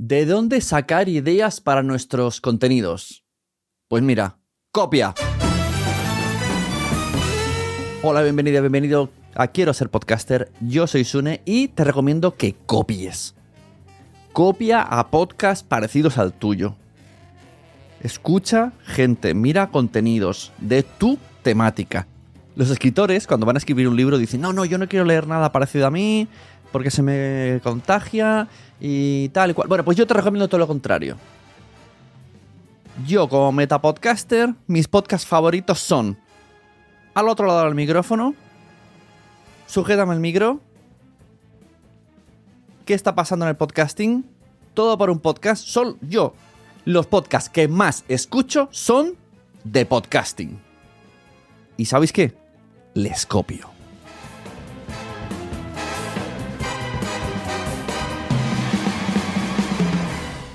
¿De dónde sacar ideas para nuestros contenidos? Pues mira, copia. Hola, bienvenido a Quiero Ser Podcaster. Yo soy Sune y te recomiendo que copies. Copia a podcasts parecidos al tuyo. Escucha gente, mira contenidos de tu temática. Los escritores, cuando van a escribir un libro, dicen, no, yo no quiero leer nada parecido a mí porque se me contagia y tal y cual. Bueno, pues yo te recomiendo todo lo contrario. Yo, como metapodcaster, mis podcasts favoritos son Al otro lado del micrófono, Sujétame el micro, ¿Qué está pasando en el podcasting? Todo por un podcast. Los podcasts que más escucho son de podcasting. ¿Y sabéis qué? Les copio.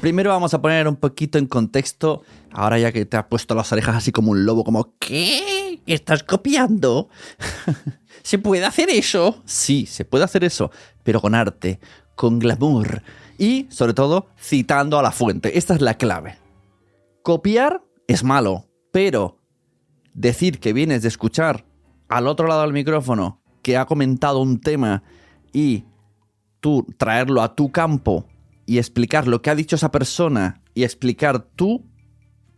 Primero vamos a poner un poquito en contexto, ahora ya que te has puesto las orejas así como un lobo, como ¿qué? ¿Estás copiando? ¿Se puede hacer eso? Sí, se puede hacer eso, pero con arte, con glamour y, sobre todo, citando a la fuente. Esta es la clave. Copiar es malo, pero decir que vienes de escuchar al otro lado del micrófono que ha comentado un tema y tú traerlo a tu campo y explicar lo que ha dicho esa persona y explicar tu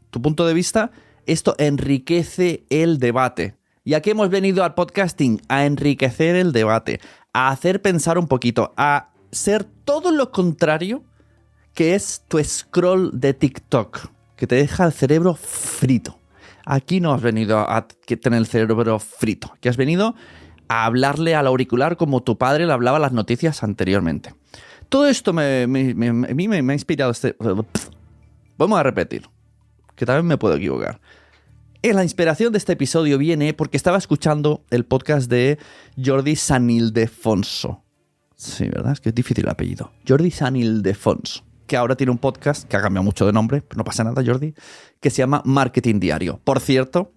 punto de vista, esto enriquece el debate. ¿Y a qué hemos venido al podcasting? A enriquecer el debate, a hacer pensar un poquito, a ser todo lo contrario que es tu scroll de TikTok, que te deja el cerebro frito. Aquí no has venido a tener el cerebro frito, aquí has venido a hablarle al auricular como tu padre le hablaba las noticias anteriormente. Todo esto a mí me ha inspirado Vamos a repetir, que también me puedo equivocar. La inspiración de este episodio viene porque estaba escuchando el podcast de Jordi Sanildefonso. Sí, ¿verdad? Es que es difícil el apellido. Jordi Sanildefonso, que ahora tiene un podcast que ha cambiado mucho de nombre, pero no pasa nada, Jordi, que se llama Marketing Diario. Por cierto,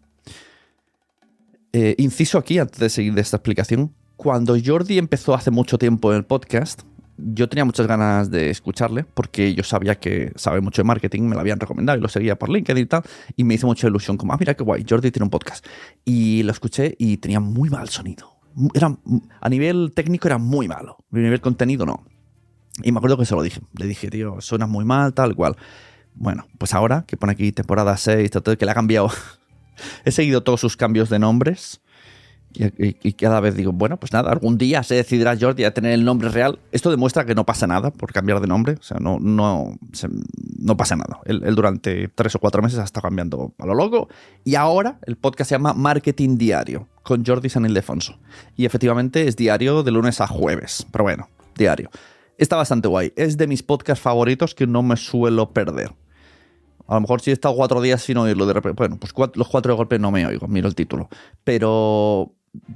inciso aquí, antes de seguir de esta explicación, cuando Jordi empezó hace mucho tiempo en el podcast, yo tenía muchas ganas de escucharle porque yo sabía que sabe mucho de marketing, me lo habían recomendado y lo seguía por LinkedIn y tal, y me hizo mucha ilusión como, mira qué guay, Jordi tiene un podcast. Y lo escuché y tenía muy mal sonido. A nivel técnico era muy malo, a nivel contenido no. Y me acuerdo que se lo dije. Le dije, tío, suenas muy mal, tal cual. Bueno, pues ahora que pone aquí temporada 6, todo, que le ha cambiado. He seguido todos sus cambios de nombres. Y cada vez digo, bueno, pues nada, algún día se decidirá Jordi a tener el nombre real. Esto demuestra que no pasa nada por cambiar de nombre. O sea, no pasa nada. Él durante 3 o 4 meses ha estado cambiando a lo loco. Y ahora el podcast se llama Marketing Diario, con Jordi Sanildefonso. Y efectivamente es diario de lunes a jueves. Pero bueno, diario. Está bastante guay. Es de mis podcasts favoritos que no me suelo perder. A lo mejor si he estado 4 días sin oírlo de repente. Bueno, pues los 4 de golpe no me oigo, miro el título. Pero,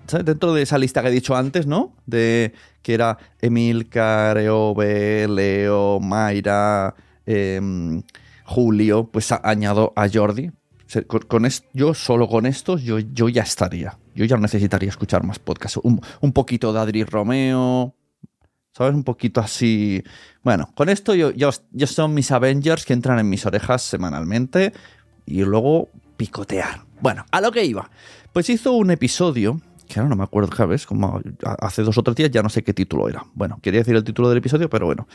¿sabes? Dentro de esa lista que he dicho antes, ¿no? De que era Emilcar, Eove, Leo, Mayra, Julio, pues añado a Jordi. Yo solo con estos, yo ya estaría. Yo ya no necesitaría escuchar más podcasts. Un poquito de Adri Romeo, ¿sabes? Un poquito así. Bueno, con esto yo son mis Avengers que entran en mis orejas semanalmente y luego picotear. Bueno, a lo que iba. Pues hizo un episodio, que ahora no me acuerdo, ¿sabes? Como hace 2 o 3 días, ya no sé qué título era. Bueno, quería decir el título del episodio, pero bueno.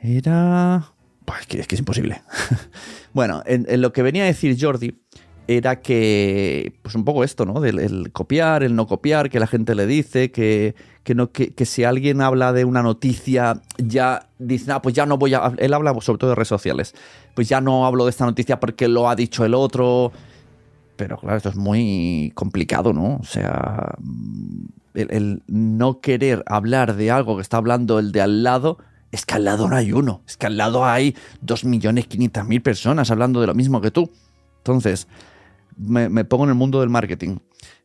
Era... Pues es que es imposible. Bueno, en lo que venía a decir Jordi era que, pues un poco esto, ¿no? El copiar, el no copiar, que la gente le dice, que si alguien habla de una noticia, ya dice, pues ya no voy a... Él habla sobre todo de redes sociales. Pues ya no hablo de esta noticia porque lo ha dicho el otro. Pero claro, esto es muy complicado, ¿no? O sea, el no querer hablar de algo que está hablando el de al lado, es que al lado no hay uno. Es que al lado hay 2.500.000 personas hablando de lo mismo que tú. Entonces, me pongo en el mundo del marketing.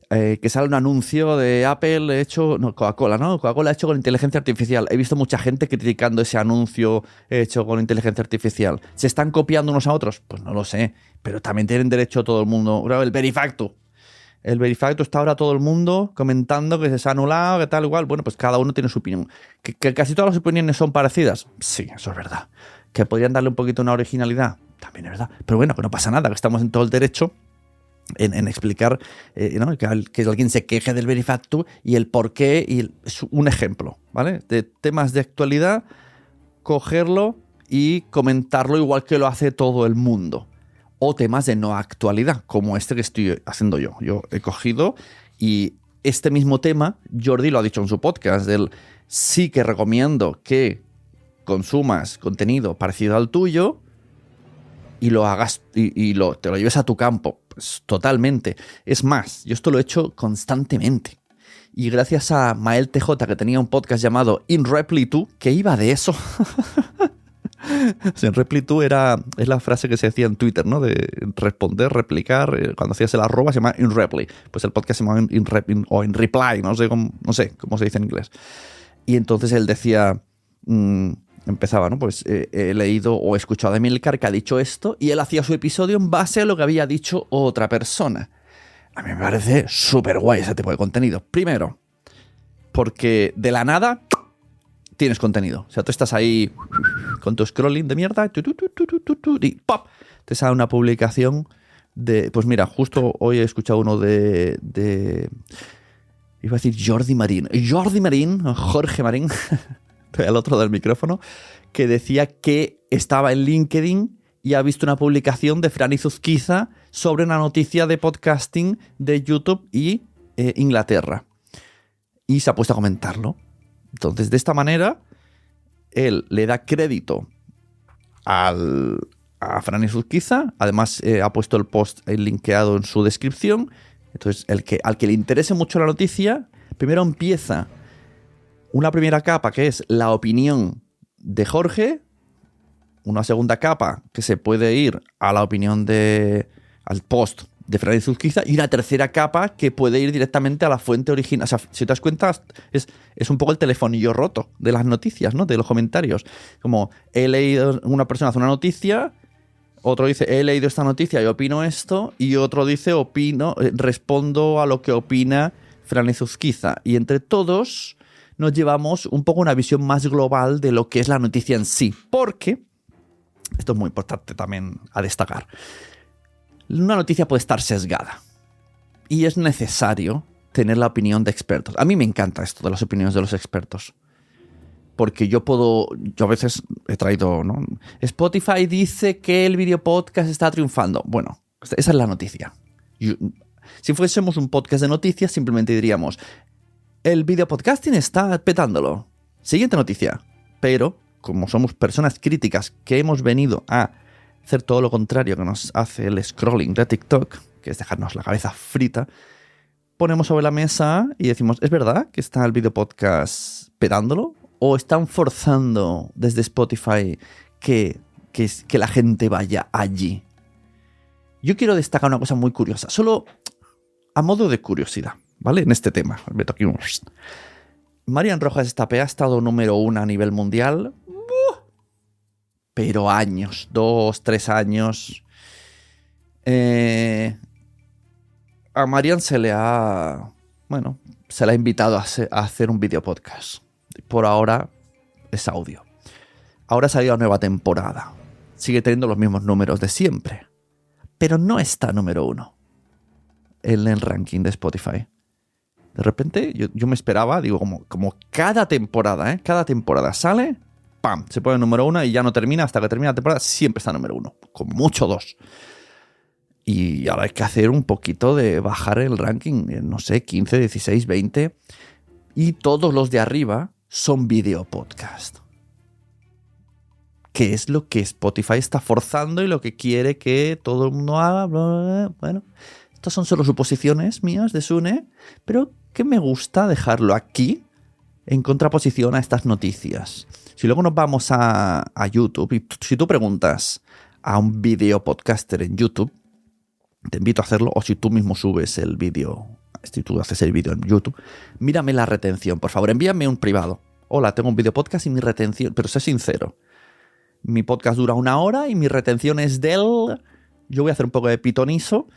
Que sale un anuncio de Apple hecho... No, Coca-Cola, ¿no? Coca-Cola hecho con inteligencia artificial. He visto mucha gente criticando ese anuncio hecho con inteligencia artificial. ¿Se están copiando unos a otros? Pues no lo sé. Pero también tienen derecho todo el mundo... El Verifacto. El Verifacto está ahora todo el mundo comentando que se ha anulado, que tal, igual. Bueno, pues cada uno tiene su opinión. ¿Que casi todas las opiniones son parecidas? Sí, eso es verdad. ¿Que podrían darle un poquito una originalidad? También es verdad. Pero bueno, que no pasa nada, que estamos en todo el derecho en explicar, ¿no? que alguien se queje del Verifacto y el por qué. Y es un ejemplo, ¿vale? De temas de actualidad, cogerlo y comentarlo igual que lo hace todo el mundo. O temas de no actualidad, como este que estoy haciendo yo. Yo he cogido y este mismo tema, Jordi lo ha dicho en su podcast, sí que recomiendo que consumas contenido parecido al tuyo y lo hagas y te lo lleves a tu campo. Pues totalmente. Es más, yo esto lo he hecho constantemente. Y gracias a Mael TJ, que tenía un podcast llamado In Reply To, que iba de eso. En Reply To es la frase que se decía en Twitter, ¿no? De responder, replicar. Cuando hacías el arroba se llama In Reply. Pues el podcast se llama In Reply, no sé cómo se dice en inglés. Y entonces él decía, empezaba, ¿no? Pues he leído o he escuchado a Emilcar que ha dicho esto y él hacía su episodio en base a lo que había dicho otra persona. A mí me parece súper guay ese tipo de contenido. Primero, porque de la nada tienes contenido. O sea, tú estás ahí con tu scrolling de mierda y ¡pop! Te sale una publicación de... Pues mira, justo hoy he escuchado uno de iba a decir Jordi Marín, Jorge Marín, el otro del micrófono, que decía que estaba en LinkedIn y ha visto una publicación de Fran Izuzquiza sobre una noticia de podcasting de YouTube y Inglaterra. Y se ha puesto a comentarlo. Entonces, de esta manera, él le da crédito a Fran Izuzquiza. Además, ha puesto el post linkeado en su descripción. Entonces, al que le interese mucho la noticia, primero empieza una primera capa que es la opinión de Jorge, una segunda capa que se puede ir a la opinión al post de Fran Izuzquiza y una tercera capa que puede ir directamente a la fuente original. O sea, si te das cuenta, es un poco el telefonillo roto de las noticias, ¿no? De los comentarios. Como he leído, una persona hace una noticia, otro dice, he leído esta noticia y opino esto, y otro dice, respondo a lo que opina Fran Izuzquiza. Y entre todos nos llevamos un poco una visión más global de lo que es la noticia en sí. Porque, esto es muy importante también a destacar, una noticia puede estar sesgada. Y es necesario tener la opinión de expertos. A mí me encanta esto de las opiniones de los expertos. Porque yo a veces he traído, ¿no? Spotify dice que el video podcast está triunfando. Bueno, esa es la noticia. Si fuésemos un podcast de noticias, simplemente diríamos, el video podcasting está petándolo. Siguiente noticia. Pero, como somos personas críticas que hemos venido a hacer todo lo contrario que nos hace el scrolling de TikTok, que es dejarnos la cabeza frita, ponemos sobre la mesa y decimos, ¿es verdad que está el video podcast petándolo? ¿O están forzando desde Spotify que la gente vaya allí? Yo quiero destacar una cosa muy curiosa, solo a modo de curiosidad, ¿vale? En este tema. Meto aquí Marian Rojas Estapé ha estado número 1 a nivel mundial, pero años, 2, 3 años. A Marian se le ha invitado a hacer un video podcast. Por ahora es audio. Ahora ha salido una nueva temporada. Sigue teniendo los mismos números de siempre. Pero no está número 1 en el ranking de Spotify. De repente yo me esperaba, digo, como cada temporada, cada temporada sale, ¡pam! Se pone número 1 y ya no termina. Hasta que termina la temporada siempre está número 1. Como mucho 2. Y ahora hay que hacer un poquito de bajar el ranking, no sé, 15, 16, 20. Y todos los de arriba son video podcast. ¿Qué es lo que Spotify está forzando y lo que quiere que todo el mundo haga? Bueno, estas son solo suposiciones mías de Sune, pero que me gusta dejarlo aquí en contraposición a estas noticias. Si luego nos vamos a YouTube y si tú preguntas a un video podcaster en YouTube, te invito a hacerlo, o si tú mismo subes el vídeo, si tú haces el vídeo en YouTube, mírame la retención, por favor, envíame un privado. Hola, tengo un video podcast y mi retención, pero sé sincero, mi podcast dura 1 hora y mi retención es yo voy a hacer un poco de pitonizo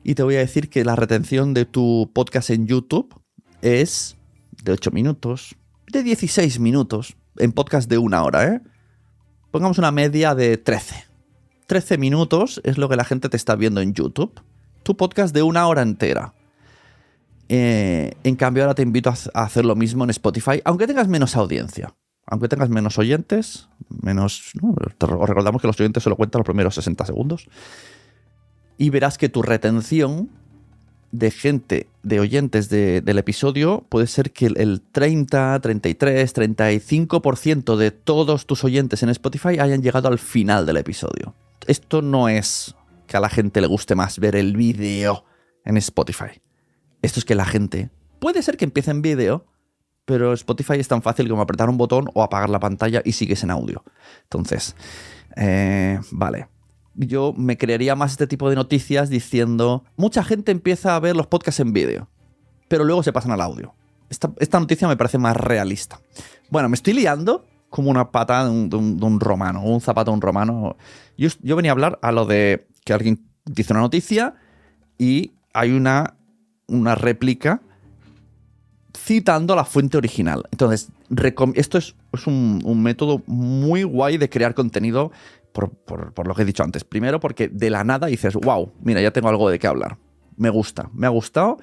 y te voy a decir que la retención de tu podcast en YouTube es de 8 minutos, de 16 minutos, en podcast de 1 hora, ¿eh? Pongamos una media de 13. 13 minutos es lo que la gente te está viendo en YouTube. Tu podcast de 1 hora entera. En cambio, ahora te invito a hacer lo mismo en Spotify, aunque tengas menos audiencia. Aunque tengas menos oyentes, menos... ¿no? Os recordamos que los oyentes solo cuentan los primeros 60 segundos. Y verás que tu retención de gente, de oyentes del episodio, puede ser que el 30, 33, 35% de todos tus oyentes en Spotify hayan llegado al final del episodio. Esto no es que a la gente le guste más ver el vídeo en Spotify. Esto es que la gente... Puede ser que empiece en vídeo, pero Spotify es tan fácil como apretar un botón o apagar la pantalla y sigues en audio. Entonces, vale. Yo me crearía más este tipo de noticias diciendo... Mucha gente empieza a ver los podcasts en vídeo, pero luego se pasan al audio. Esta noticia me parece más realista. Bueno, me estoy liando como una pata de un romano, un zapato de un romano. Yo venía a hablar a lo de que alguien dice una noticia y hay una réplica citando la fuente original. Entonces, esto es un método muy guay de crear contenido por lo que he dicho antes. Primero porque de la nada dices, wow, mira, ya tengo algo de qué hablar. Me ha gustado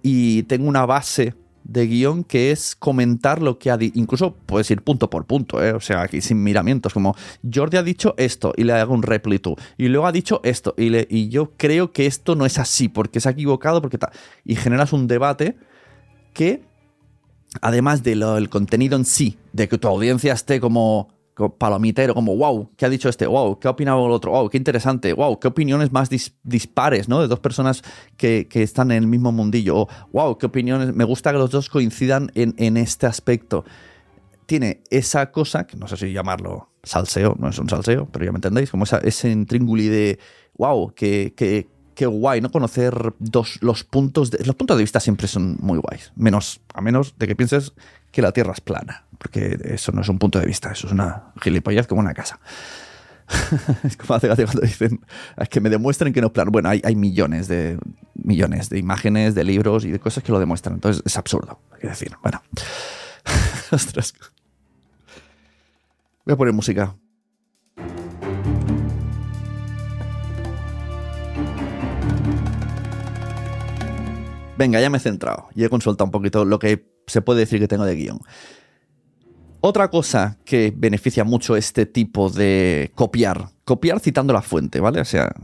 y tengo una base de guión que es comentar lo que ha dicho. Incluso puedes ir punto por punto, o sea, aquí sin miramientos, como Jordi ha dicho esto y le hago un reply tú, y luego ha dicho esto y yo creo que esto no es así porque se ha equivocado, porque tal. Y generas un debate que, además del contenido en sí, de que tu audiencia esté como palomitero, como wow, ¿qué ha dicho este? Wow, ¿qué ha opinado el otro? Wow, qué interesante. Wow, qué opiniones más dispares, ¿no? De dos personas que están en el mismo mundillo. O wow, qué opiniones. Me gusta que los dos coincidan en este aspecto. Tiene esa cosa, que no sé si llamarlo salseo, no es un salseo, pero ya me entendéis, como ese intríngulis de wow, qué guay, ¿no? Conocer los puntos de vista siempre son muy guays. A menos de que pienses que la Tierra es plana. Porque eso no es un punto de vista, eso es una gilipollez como una casa. Es como hace gracia cuando dicen, es que me demuestren que no es plano. Bueno, hay millones de imágenes, de libros y de cosas que lo demuestran. Entonces es absurdo, hay que decir. Bueno. Ostras. Voy a poner música. Venga, ya me he centrado y he consultado un poquito lo que se puede decir que tengo de guión. Otra cosa que beneficia mucho este tipo de copiar citando la fuente, ¿vale? O sea,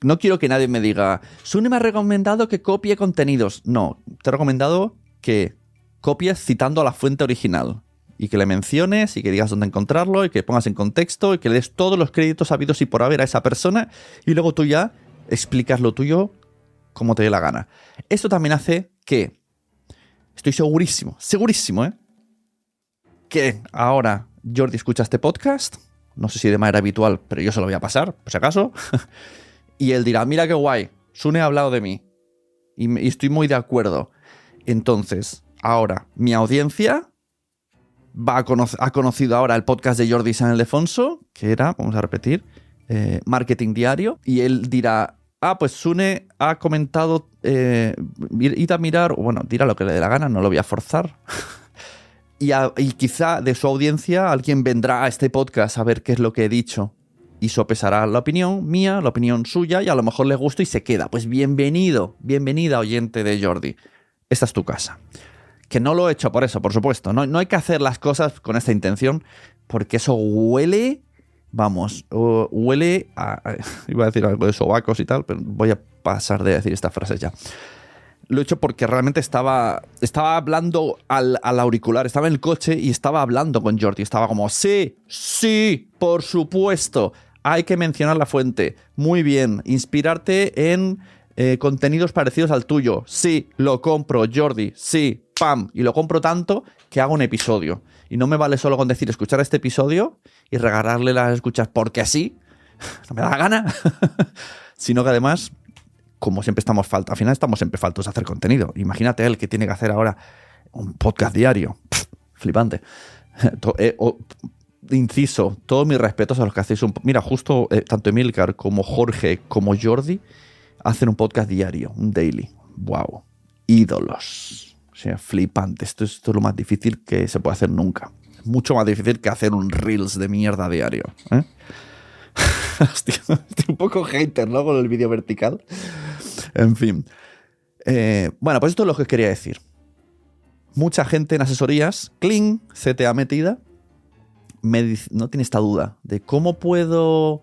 no quiero que nadie me diga, Sune me ha recomendado que copie contenidos. No, te he recomendado que copies citando a la fuente original y que le menciones y que digas dónde encontrarlo y que pongas en contexto y que le des todos los créditos habidos y por haber a esa persona y luego tú ya explicas lo tuyo como te dé la gana. Esto también hace que, estoy segurísimo, que ahora Jordi escucha este podcast, no sé si de manera habitual, pero yo se lo voy a pasar, por si acaso, y él dirá, mira qué guay, Sune ha hablado de mí, y estoy muy de acuerdo. Entonces, ahora, mi audiencia ha conocido ahora el podcast de Jordi San Ildefonso, que era, vamos a repetir, Marketing Diario, y él dirá, pues Sune ha comentado, id a mirar, bueno, dirá lo que le dé la gana, no lo voy a forzar. Y quizá de su audiencia alguien vendrá a este podcast a ver qué es lo que he dicho y sopesará la opinión mía, la opinión suya y a lo mejor le gusta y se queda. Pues bienvenida oyente de Jordi. Esta es tu casa. Que no lo he hecho por eso, por supuesto. No hay que hacer las cosas con esta intención porque eso huele, huele a... Iba a decir algo de sobacos y tal, pero voy a pasar de decir estas frases ya. Lo he hecho porque realmente estaba hablando al auricular, estaba en el coche y estaba hablando con Jordi. Estaba como, sí, por supuesto, hay que mencionar la fuente. Muy bien, inspirarte en contenidos parecidos al tuyo. Sí, lo compro, Jordi, sí, pam. Y lo compro tanto que hago un episodio. Y no me vale solo con decir escuchar este episodio y regalarle las escuchas porque sí, no me da la gana, sino que además... Como siempre al final estamos siempre faltos de hacer contenido. Imagínate él que tiene que hacer ahora un podcast diario. Flipante. Inciso, todos mis respetos a los que hacéis Mira, justo tanto Emilcar como Jorge como Jordi hacen un podcast diario, un daily. ¡Wow! Ídolos. O sea, flipante. Esto es lo más difícil que se puede hacer nunca. Mucho más difícil que hacer un Reels de mierda diario. Hostia, estoy un poco hater, ¿no? Con el vídeo vertical. En fin. Bueno, pues esto es lo que os quería decir. Mucha gente en asesorías, cling, CTA metida, no tiene esta duda de cómo puedo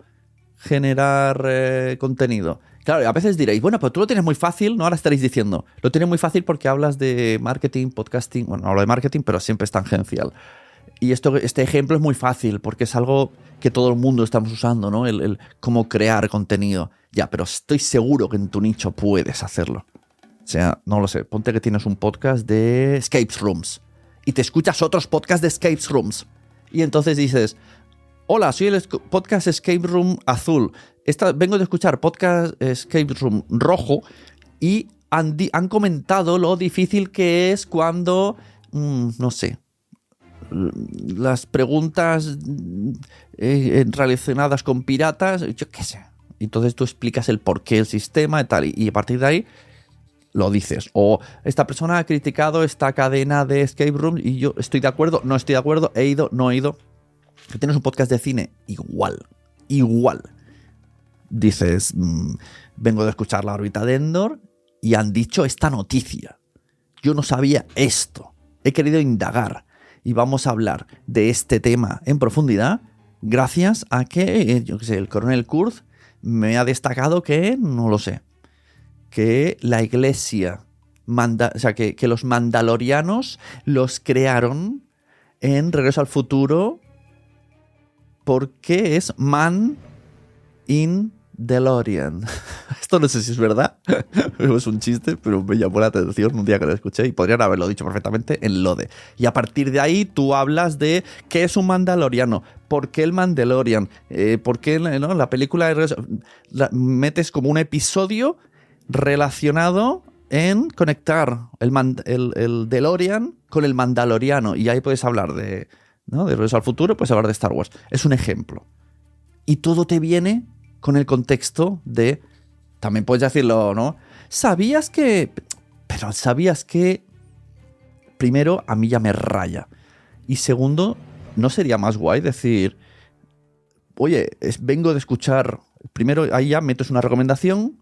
generar contenido. Claro, a veces diréis, bueno, pero tú lo tienes muy fácil, ¿no? Ahora estaréis diciendo, lo tienes muy fácil porque hablas de marketing, podcasting. Bueno, hablo de marketing, pero siempre es tangencial. Y este ejemplo es muy fácil porque es algo que todo el mundo estamos usando, ¿no? El cómo crear contenido. Ya, pero estoy seguro que en tu nicho puedes hacerlo. O sea, no lo sé, ponte que tienes un podcast de escape rooms y te escuchas otros podcasts de escape rooms. Y entonces dices, hola, soy el podcast Escape Room Azul. Vengo de escuchar podcast Escape Room Rojo y han comentado lo difícil que es cuando, no sé, las preguntas relacionadas con piratas, yo qué sé. Entonces tú explicas el porqué, el sistema y tal, y a partir de ahí lo dices. O esta persona ha criticado esta cadena de escape rooms y yo estoy de acuerdo, no estoy de acuerdo, he ido, no he ido. Que tienes un podcast de cine, igual. Dices, vengo de escuchar La órbita de Endor y han dicho esta noticia. Yo no sabía esto. He querido indagar y vamos a hablar de este tema en profundidad gracias a que, yo qué sé, el coronel Kurz me ha destacado que, no lo sé, que la iglesia, o sea, que los mandalorianos los crearon en Regreso al Futuro porque es Man in DeLorean. Esto no sé si es verdad, es un chiste, pero me llamó la atención un día que lo escuché y podrían haberlo dicho perfectamente en Lode. Y a partir de ahí tú hablas de qué es un mandaloriano, por qué el Mandalorian, por qué, ¿no? La película metes como un episodio relacionado en conectar el DeLorean con el mandaloriano y ahí puedes hablar de, ¿no? De Regreso al Futuro, puedes hablar de Star Wars. Es un ejemplo. Y todo te viene con el contexto de, también puedes decirlo, ¿no? ¿Sabías que? Pero ¿sabías que? Primero, a mí ya me raya. Y segundo, ¿no sería más guay decir, oye, vengo de escuchar, primero ahí ya metes una recomendación,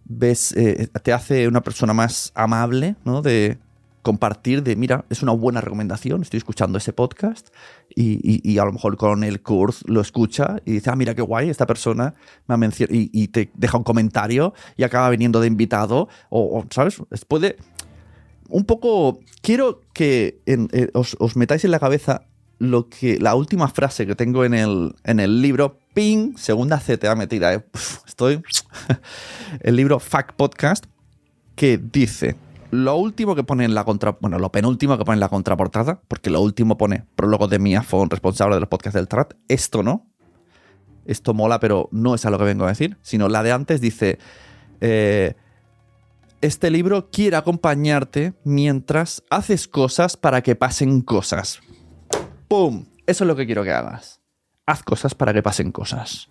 ves, te hace una persona más amable, ¿no? De compartir, de mira, es una buena recomendación, estoy escuchando ese podcast y a lo mejor con el Kurz lo escucha y dice, mira qué guay, esta persona me ha mencionado y te deja un comentario y acaba viniendo de invitado o ¿sabes? Puede un poco, quiero que os metáis en la cabeza la última frase que tengo en el libro, ping, segunda CTA metida, estoy el libro Fact Podcast, que dice, lo último que pone en la lo penúltimo que pone en la contraportada, porque lo último pone prólogo de Mia Fon, responsable de los podcasts del Trat, esto no, esto mola, pero no es a lo que vengo a decir, sino la de antes dice, este libro quiere acompañarte mientras haces cosas para que pasen cosas. ¡Pum! Eso es lo que quiero que hagas. Haz cosas para que pasen cosas.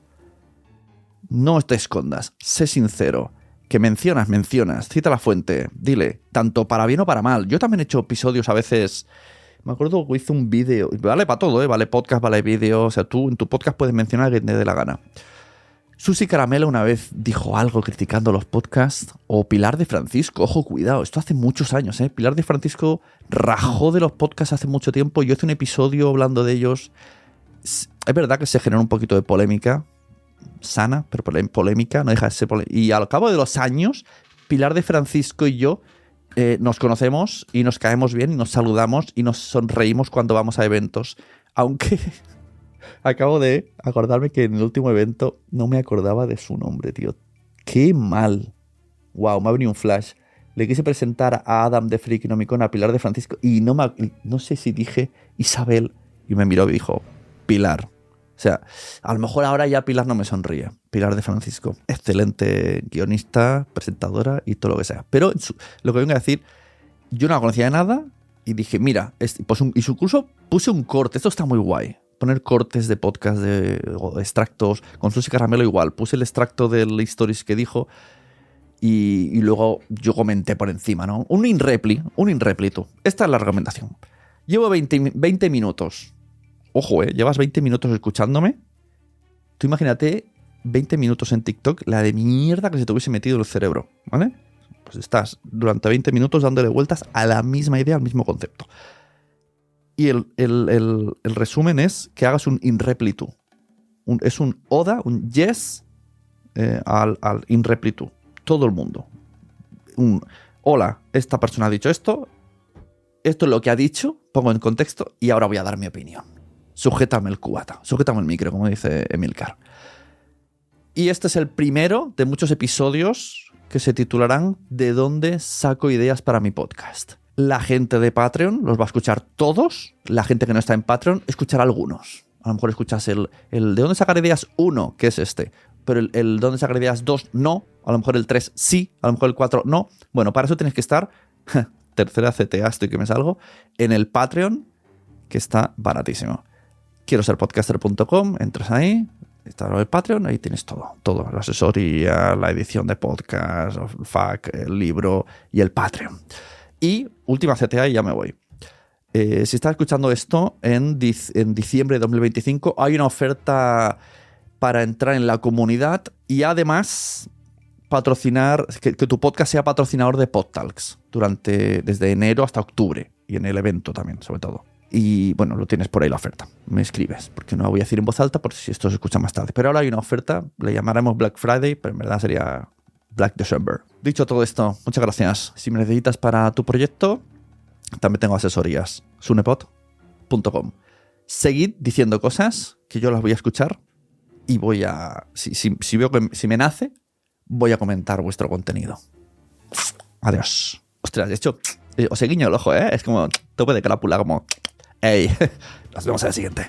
No te escondas. Sé sincero. Que mencionas. Cita la fuente. Dile. Tanto para bien o para mal. Yo también he hecho episodios a veces. Me acuerdo que hice un vídeo. Vale para todo, ¿eh? Vale podcast, vale vídeo. O sea, tú en tu podcast puedes mencionar a quien te dé la gana. Susi Caramelo una vez dijo algo criticando los podcasts. O Pilar de Francisco. Ojo, cuidado. Esto hace muchos años, ¿eh? Pilar de Francisco rajó de los podcasts hace mucho tiempo. Yo hice un episodio hablando de ellos. Es verdad que se generó un poquito de polémica. Sana, pero polémica. No deja de ser polémica. Y al cabo de los años, Pilar de Francisco y yo nos conocemos y nos caemos bien y nos saludamos y nos sonreímos cuando vamos a eventos. Aunque... acabo de acordarme que en el último evento no me acordaba de su nombre, tío. ¡Qué mal! Wow, me ha venido un flash. Le quise presentar a Adam de Freakonomicon, a Pilar de Francisco, y no sé si dije Isabel, y me miró y dijo Pilar. O sea, a lo mejor ahora ya Pilar no me sonríe. Pilar de Francisco, excelente guionista, presentadora y todo lo que sea. Pero lo que vengo a decir, yo no la conocía de nada y dije, mira, y su curso puse un corte, esto está muy guay. Poner cortes de podcast o extractos. Con Susi Caramelo igual. Puse el extracto del stories que dijo Y luego yo comenté por encima, ¿no? Un in-repli tú. Esta es la recomendación. Llevo 20 minutos. Ojo, llevas 20 minutos escuchándome. Tú imagínate 20 minutos en TikTok, la de mierda que se te hubiese metido en el cerebro, ¿vale? Pues estás durante 20 minutos dándole vueltas a la misma idea, al mismo concepto. Y el resumen es que hagas un in-repli tú. Es un oda, un yes al in-repli tú. Todo el mundo. Hola, esta persona ha dicho esto es lo que ha dicho, pongo en contexto y ahora voy a dar mi opinión. Sujétame el cubata, sujétame el micro, como dice Emilcar. Y este es el primero de muchos episodios que se titularán ¿De dónde saco ideas para mi podcast? La gente de Patreon los va a escuchar todos. La gente que no está en Patreon escuchará algunos. A lo mejor escuchas el ¿de dónde sacar ideas 1? Que es este. Pero el ¿de dónde sacar ideas 2? No. A lo mejor el 3 sí. A lo mejor el 4 no. Bueno, para eso tienes que estar, tercera CTA, estoy que me salgo, en el Patreon, que está baratísimo. Quiero ser podcaster.com, entras ahí, está el Patreon, ahí tienes todo, la asesoría, la edición de podcast, el FAQ, el libro y el Patreon. Y última CTA y ya me voy. Si estás escuchando esto en diciembre de 2025, hay una oferta para entrar en la comunidad y además patrocinar, que tu podcast sea patrocinador de PodTalks desde enero hasta octubre y en el evento también, sobre todo. Y bueno, lo tienes por ahí la oferta. Me escribes, porque no la voy a decir en voz alta por si esto se escucha más tarde. Pero ahora hay una oferta, le llamaremos Black Friday, pero en verdad sería Black December. Dicho todo esto, muchas gracias. Si me necesitas para tu proyecto, también tengo asesorías. sunepod.com. Seguid diciendo cosas que yo las voy a escuchar y voy a... Si veo que si me nace, voy a comentar vuestro contenido. Adiós. Ostras, de hecho, os he guiñado el ojo, ¿eh? Es como tope de crápula, como... ¡Ey! Nos vemos en el siguiente.